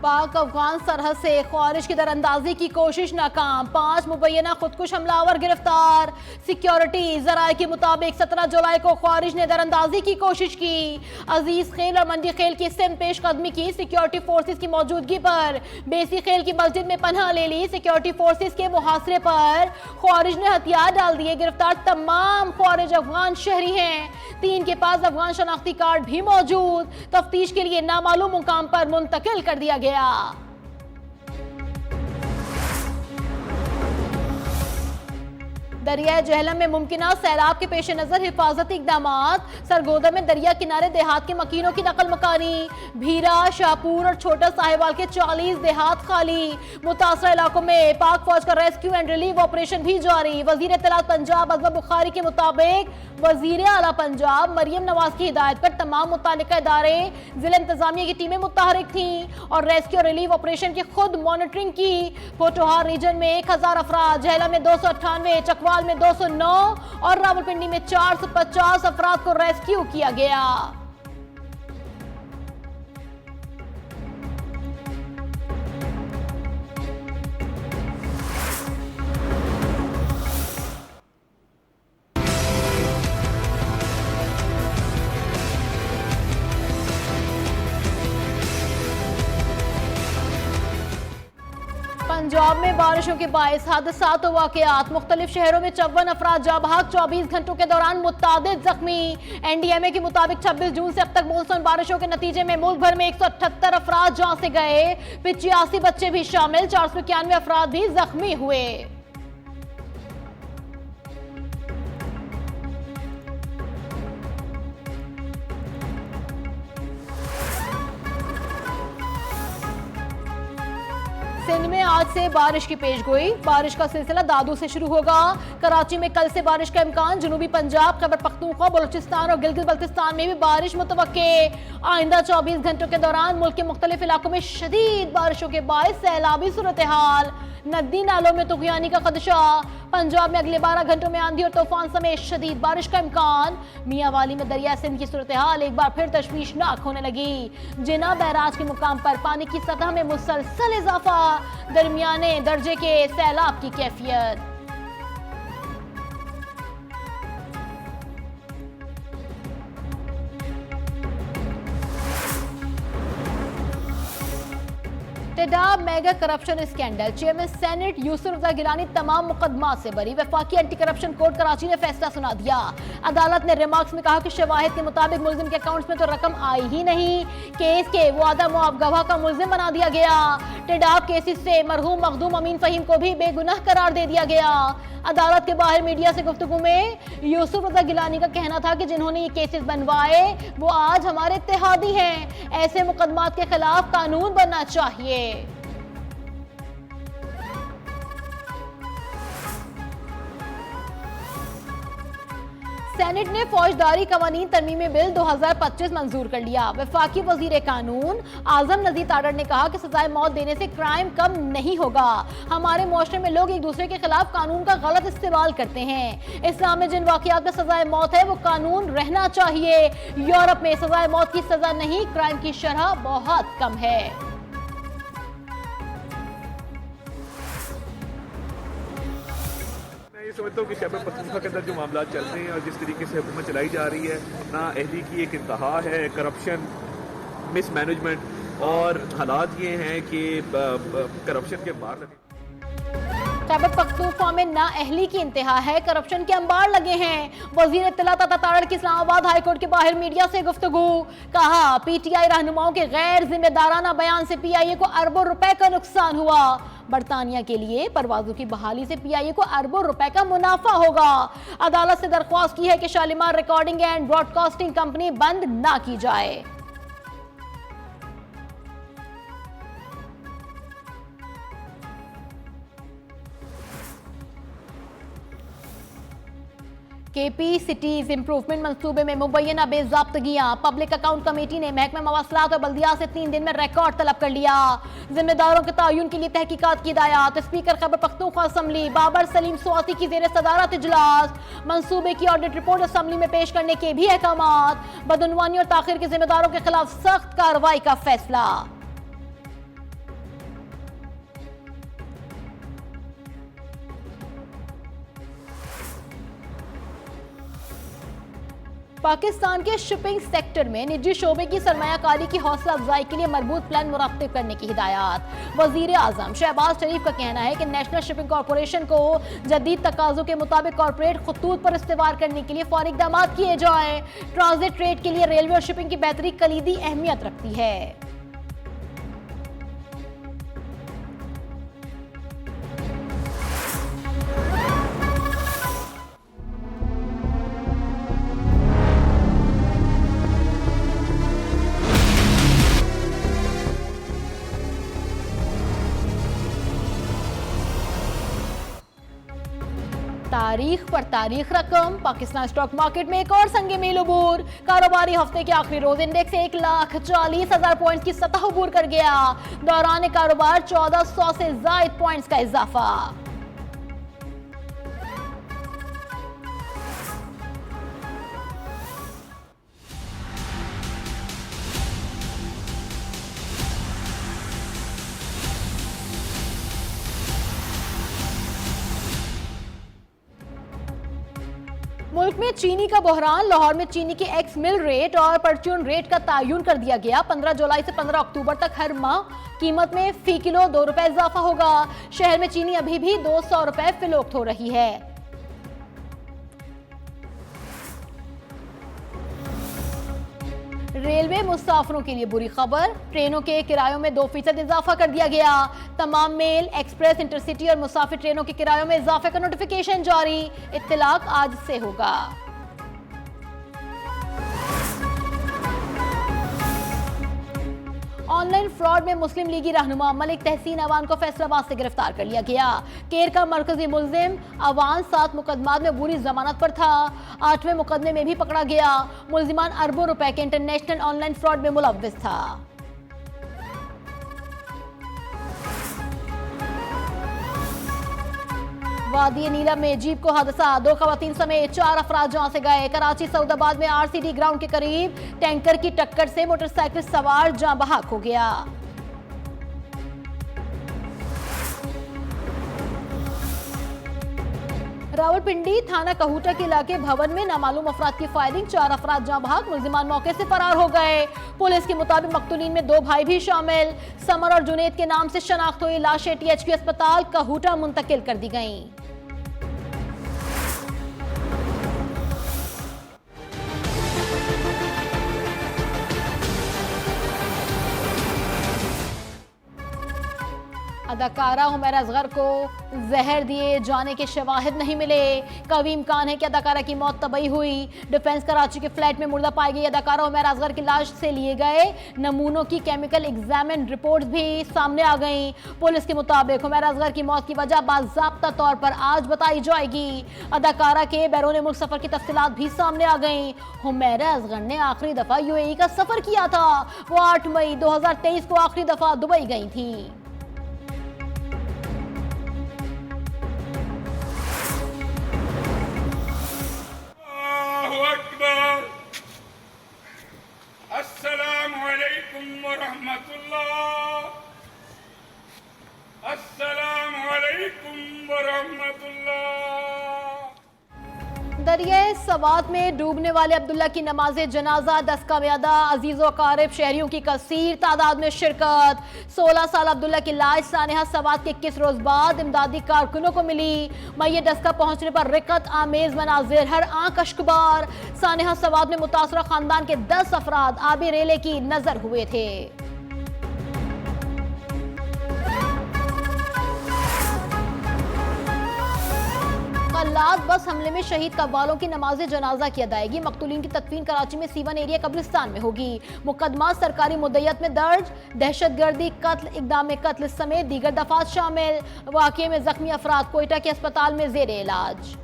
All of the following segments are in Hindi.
पाक अफगान सरहद से ख्वारिज की दरअंदाजी की कोशिश नाकाम, 5 मुबैना खुदकुश हमलावर गिरफ्तार। सिक्योरिटी जराये के मुताबिक 17 जुलाई को ख्वारिज ने दरअंदाजी की कोशिश की। अजीज खेल और मंडी खेल की सिम पेशकदमी की। सिक्योरिटी फोर्सेस की मौजूदगी पर बेसी खेल की मस्जिद में पनाह ले ली। सिक्योरिटी फोर्सेस के मुहासरे पर ख्वारिज ने हथियार डाल दिए। गिरफ्तार तमाम ख्वारिज अफगान शहरी हैं। 3 के पास अफगान शनाख्ती कार्ड भी मौजूद। तफ्तीश के लिए नामालूम मुकाम पर मुंतकिल कर दिया गया। दरिया जहलम में मुमकिना सैलाब के पेश नजर हिफाजती इकदाम। सरगोदा में दरिया किनारे देहात के मकीनों की नकल मकानी। भीरा, शाहपुर और छोटा साहिवाल के 40 देहात खाली। मुतासरा इलाकों में पाक फौज का रेस्क्यू एंड रिलीफ ऑपरेशन भी जारी। वजीर इत्तलात पंजाब अजम बुखारी के मुताबिक वजीर आला पंजाब मरियम नवाज की हिदायत पर तमाम मुतालिका इदारे जिला इंतजामिया की टीमें मुतहरिक थीं और रेस्क्यू और रिलीफ ऑपरेशन की खुद मॉनिटरिंग की। पोटोहार रीजन में 1000 अफराद, जहला में 298, चकवाल में 209 और रावलपिंडी में 450 अफराद को रेस्क्यू किया गया। पंजाब में बारिशों के बायस हादसात व वाकयात। मुख्तलिफ शहरों में 54 अफराद जाबहाक, 24 घंटों के दौरान मुतादिद जख्मी। NDMA के मुताबिक 26 जून से अब तक मॉनसून बारिशों के नतीजे में मुल्क भर में 178 अफराद जान से गए। 85 बच्चे भी शामिल, 491 अफराद भी जख्मी हुए। सिंध में आज से बारिश की पेशगोई। बारिश का सिलसिला दादू से शुरू होगा। कराची में कल से बारिश का इम्कान। जनूबी पंजाब, खैबर पख्तूनख्वा, बलूचिस्तान और गिलगित बल्तिस्तान में भी बारिश मुतवक्के। आइंदा 24 घंटों के दौरान मुल्क के मुख्तलिफ इलाकों में शदीद बारिशों के बायस सैलाबी सूरत हाल। नदी नालों में तुगयानी का खदशा। पंजाब में अगले 12 घंटों में आंधी और तूफान समेत शदीद बारिश का इम्कान। मियांवाली में दरिया सिंध की सूरत हाल एक बार फिर तशवीशनाक होने लगी। जिना बैराज के मुकाम पर पानी की सतह में मुसलसल इजाफा। दरमियाने दर्जे के सैलाब की कैफियत। टेडाब mega corruption scandal. Chairman senate Yousuf Raza Gilani तमाम मुकदमात से बरी। वफाकी एंटी करप्शन कोर्ट कराची ने फैसला सुना दिया। अदालत ने रिमार्क्स में कहा कि शवाहिद के मुताबिक मुलजिम के अकाउंट्स में तो रकम आई ही नहीं। केस के वादा मुआब गवाह का मुलजिम बना दिया गया। टेडाब केसेस से मरहूम मखदूम अमीन फहीम को भी बेगुनाह करार दे दिया गया। अदालत के बाहर मीडिया से गुफ्तगू में यूसुफ रजा गिलानी का कहना था कि जिन्होंने ये केसेस बनवाए वो आज हमारे इत्तेहादी हैं। ऐसे मुकदमात के खिलाफ कानून बनना चाहिए। सेनेट ने फौजदारी कवानीन तरमीमी बिल 2025 मंजूर कर लिया। वफाकी वजीर कानून आजम नजीर ताडर ने कहा कि सजाए मौत देने से क्राइम कम नहीं होगा। हमारे मुआशरे में लोग एक दूसरे के खिलाफ कानून का गलत इस्तेमाल करते हैं। इस्लाम में जिन वाकयात में सजाए मौत है वो कानून रहना चाहिए। यूरोप में सजाए मौत की सजा नहीं, क्राइम की शरह बहुत कम है। समझता हूँ कि खैबर पख्तूनख्वा के अंदर जो मामला चल रहे हैं और जिस तरीके से हुकूमत चलाई जा रही है, नाअहली की एक इंतहा है। करप्शन, मिसमैनेजमेंट और हालात ये हैं कि करप्शन के बाहर लगे। खैबर पख्तूनख्वा में नाअहली की इंतहा है, करप्शन के अंबार लगे हैं। वजीर इत्तलात ताड़ड़ की इस्लामाबाद हाईकोर्ट के बाहर मीडिया से गुफ्तगू। कहा PTI रहनुमाओं के गैर जिम्मेदाराना बयान से PIA को अरबों रुपए का नुकसान हुआ। बरतानिया के लिए परवाजों की बहाली से PIA को अरबों रुपए का मुनाफा होगा। अदालत से दरख्वास्त की है कि Shalimar recording and broadcasting company बंद ना की जाए। KP सिटीज इंप्रूवमेंट मंसूबे में मुबैना बेज़ाब्तगियां। पब्लिक अकाउंट कमेटी ने महकमा मवासलात और बल्दियात से 3 दिन में रिकॉर्ड तलब कर लिया। जिम्मेदारों के तयन के लिए तहकीकात की हिदायत। स्पीकर खैबर पख्तूनख्वा असम्बली बाबर सलीम स्वाति की जेर सदारत इजलास। मंसूबे की ऑडिट रिपोर्ट असम्बली में पेश करने के भी अहकामात। बदउनवानी और ताखिर के जिम्मेदारों के खिलाफ सख्त कार्रवाई का फैसला। पाकिस्तान के शिपिंग सेक्टर में निजी शोबे की सरमायाकारी की हौसला अफजाई के लिए मजबूत प्लान मुरत्तिब करने की हिदायत। वजीर आजम शहबाज शरीफ का कहना है कि नेशनल शिपिंग कॉरपोरेशन को जदीद तकाजों के मुताबिक कॉरपोरेट खतूत पर इस्तेमाल करने के लिए फौरी इक़दाम किए जाएं। ट्रांजिट ट्रेड के लिए रेलवे और शिपिंग की बेहतरी कलीदी अहमियत रखती है। तारीख पर तारीख रकम। पाकिस्तान स्टॉक मार्केट में एक और संगे मील उबूर। कारोबारी हफ्ते के आखिरी रोज इंडेक्स 1,40,000 पॉइंट्स की सतह उबूर कर गया। दौरान कारोबार 1400 से ज्यादा पॉइंट्स का इजाफा। मुल्क में चीनी का बहरान। लाहौर में चीनी के एक्स मिल रेट और परचून रेट का तयन कर दिया गया। 15 जुलाई से 15 अक्टूबर तक हर माह कीमत में फी किलो 2 रुपए इजाफा होगा। शहर में चीनी अभी भी 200 रुपए फिलोक्त हो रही है। रेलवे मुसाफिरों के लिए बुरी खबर। ट्रेनों के किरायों में 2% इजाफा कर दिया गया। तमाम मेल, एक्सप्रेस, इंटरसिटी और मुसाफिर ट्रेनों के किरायों में इजाफे का नोटिफिकेशन जारी। इत्तलाक आज से होगा। ऑनलाइन फ्रॉड में मुस्लिम लीगी रहनुमा मलिक तहसीन अवान को फैसलाबाद से गिरफ्तार कर लिया गया। केर का मरकजी मुलजिम अवान 7 मुकदमात में बुरी जमानत पर था। 8वें मुकदमे में भी पकड़ा गया। मुलजिमान अरबों रुपए के इंटरनेशनल ऑनलाइन फ्रॉड में मुलव्विस था। वादी नीला में जीप को हादसा। 2 खवातीन समेत 4 अफराद जहां से गए। कराची सऊदाबाद में आरसीडी ग्राउंड के करीब टैंकर की टक्कर से मोटरसाइकिल सवार जान बहक हो गया। रावलपिंडी थाना कहूटा के इलाके भवन में नामालूम अफराद की फायरिंग। 4 अफराद जान बहक। मुलजिमान मौके से फरार हो गए। पुलिस के मुताबिक मकतूलीन में 2 भाई भी शामिल। समर और जुनेद के नाम से शनाख्त हुई लाशें टीएचक्यू अस्पताल कहूटा मुंतकिल कर दी गईं। अदाकारा हुमैरा असगर को जहर दिए जाने के शवाहिद नहीं मिले। कभी इम्कान है कि अदाकारा की मौत तबई हुई। डिफेंस कराची के फ्लैट में मुर्दा पाई गई अदाकारा हुमैरा असगर की लाश से लिए गए नमूनों की केमिकल एग्जामिन रिपोर्ट्स भी सामने आ गई। पुलिस के मुताबिक हुमैरा असगर की मौत की वजह बाज़ाब्ता तौर पर आज बताई जाएगी। अदाकारा के बैरून मुल्क सफर की तफसीलात भी सामने आ गई। हुमैरा असगर ने आखिरी दफा यूएई का सफर किया था। वो 8 मई 2023 को आखिरी दफा दुबई गई थी। अस्सलामुअलैकुम वरहमतुल्लाह। अस्सलामुअलैकुम वरहमतुल्लाह। दरियाए सवात में डूबने वाले अब्दुल्ला की नमाज जनाजा 10 का व्यादा। अजीज व अकारिब शहरियों की कसीर तादाद में शिरकत। 16 साल अब्दुल्ला की लाश सानेहा सवात के 21 रोज बाद इमदादी कारकुनों को मिली। मैये डस्का पहुंचने पर रिकत आमेज मनाजिर, हर आंख अश्कबार। सानेहा सवात में मुतासरा खानदान के 10 अफराद आबी रेले की नजर हुए थे। कल्लात बस हमले में शहीद कव्वालों की नमाज जनाजा की अदायगी। मकतूलीन की तदफीन कराची में सीवन एरिया कब्रिस्तान में होगी। मुकदमा सरकारी मुद्दयत में दर्ज। दहशतगर्दी, कत्ल, इक़दाम कत्ल समेत दीगर दफात शामिल। वाक़े में जख्मी अफराद कोयटा के अस्पताल में जेर इलाज।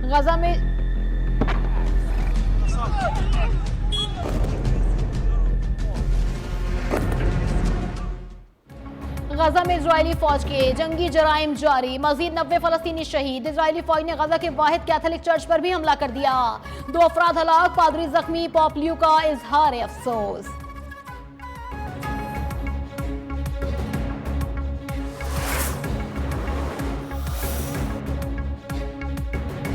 गजा में गजा में इजरायली फौज के जंगी जराइम जारी। मजीद 90 फलस्तीनी शहीद। इजरायली फौज ने गजा के वाहिद कैथोलिक चर्च पर भी हमला कर दिया। 2 अफराद हलाक, पादरी जख्मी। पॉपलियो का इजहार अफसोस।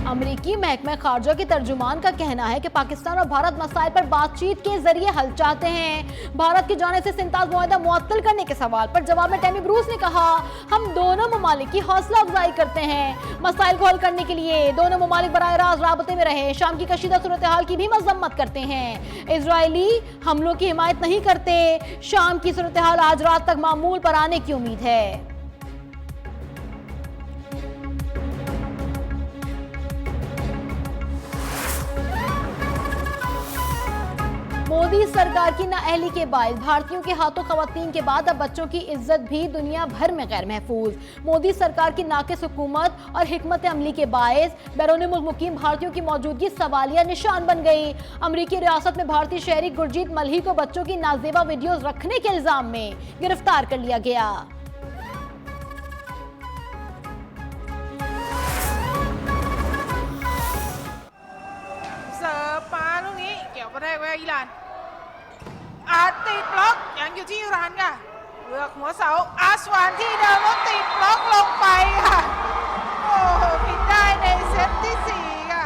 अमरीकी महकमा खारजा के तर्जुमान का कहना है कि पाकिस्तान और भारत मसाइल पर बातचीत के जरिए हल चाहते हैं। भारत की जानिब से सिंताज मुआहदा मुअत्तल करने के सवाल पर जवाब में टैमी ब्रूस ने कहा, हम दोनों ममालिक की हौसला अफजाई करते हैं। मसाइल को हल करने के लिए दोनों ममालिक बराह रास्त राबते में रहे। शाम की कशीदा सूरत हाल की भी मजम्मत करते हैं। इजरायली हमलों की हिमायत नहीं करते। शाम की सूरत हाल आज रात तक मामूल पर आने की उम्मीद है। मोदी सरकार की नाअहली के बायस भारतीयों के हाथों खवातीन के बाद अब बच्चों की इज्जत भी दुनिया भर में गैर महफूज। मोदी सरकार की नाकिस हुकूमत और हिकमत अमली के बायस बैरून मुल्क मुकीम भारतीयों की मौजूदगी सवालिया निशान बन गई। अमरीकी रियासत में भारतीय शहरी गुरजीत मल्ही को बच्चों की नाजेबा वीडियोज रखने के इल्जाम में गिरफ्तार कर लिया गया।ติดบล็อกยังอยู่ที่อิหร่านค่ะเลือกหัวเสาอาสวานที่เดิมแล้วติดบล็อกลงไปค่ะโอ้โหปิดได้ในเซตที่4ค่ะ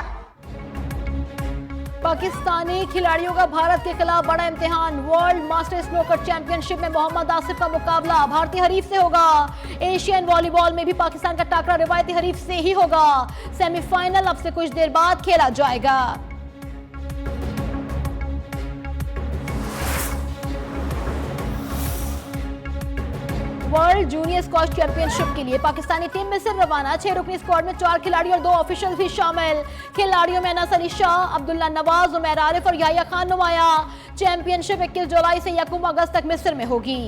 पाकिस्तानी खिलाड़ियों का भारत के खिलाफ बड़ा इम्तिहान। वर्ल्ड मास्टर स्नूकर चैंपियनशिप में मोहम्मद आसिफ का मुकाबला भारतीय हरीफ से होगा। एशियन वॉलीबॉल में भी पाकिस्तान का टाकरा रिवायती हरीफ से ही होगा। सेमीफाइनल अब से कुछ देर बाद खेला जाएगा। वर्ल्ड जूनियर स्क्वॉश चैंपियनशिप के लिए पाकिस्तानी टीम में से रवाना। 6 रुकनी स्क्वाड में 4 खिलाड़ी और 2 ऑफिशियल भी शामिल। खिलाड़ियों में अनस अली शाह, अब्दुल्ला नवाज, उमैर आरिफ और याहिया खान नुमाया। चैंपियनशिप 21 जुलाई से 1 अगस्त तक मिस्र में होगी।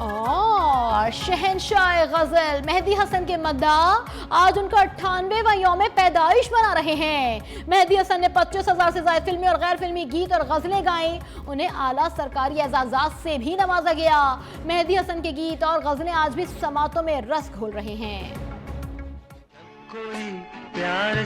और शहनशाह गजल मेहदी हसन के मद्दाह आज उनका 98वां यौम पैदाइश मना रहे हैं। मेहदी हसन ने 25,000 से ज्यादा फिल्मी और गैर फिल्मी गीत और गजलें गाई। उन्हें आला सरकारी एजाजात से भी नवाजा गया। मेहदी हसन के गीत और गजलें आज भी समातों में रस घोल रहे हैं। कोई प्यार